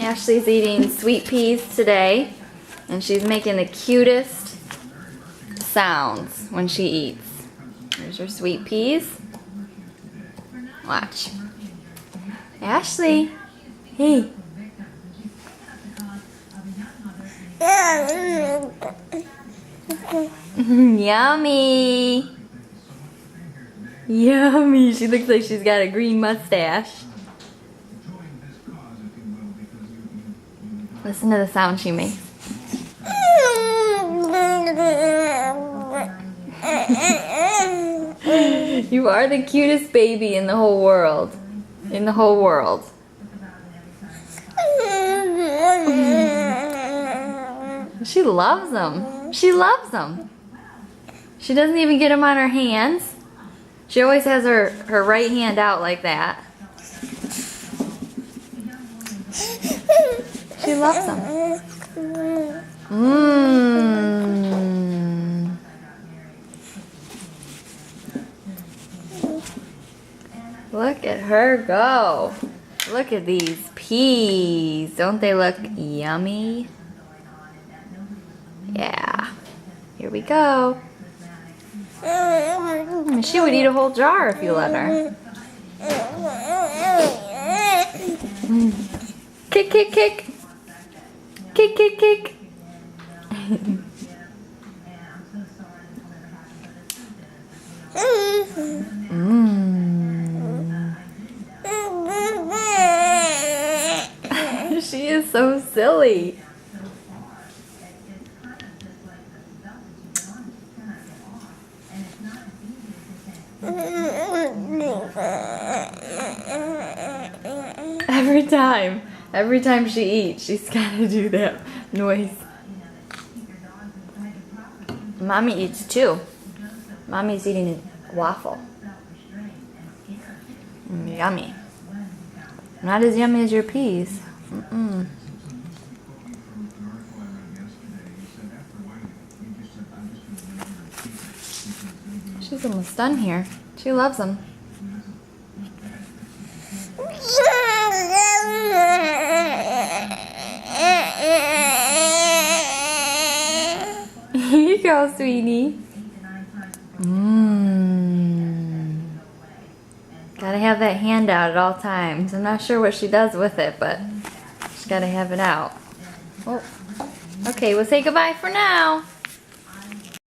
Ashley's eating sweet peas today, and she's making the cutest sounds when she eats. Here's her sweet peas. Watch. Ashley, hey. Yummy. Yummy. She looks like she's got a green mustache. Listen to the sound she makes. You are the cutest baby in the whole world. In the whole world. She loves them. She loves them. She doesn't even get them on her hands. She always has her right hand out like that. She loves them. Mmm. Look at her go. Look at these peas. Don't they look yummy? Yeah. Here we go. She would eat a whole jar if you let her. Kick, kick, kick. Kick, kick, kick. She is so silly. Every time she eats, she's gotta do that noise. Mommy eats too. Mommy's eating a waffle. Yummy. Not as yummy as your peas. She's almost done here. She loves them. Here you go, sweetie. Gotta have that hand out at all times. I'm not sure what she does with it, but she's gotta have it out. Oh. Okay, we'll say goodbye for now.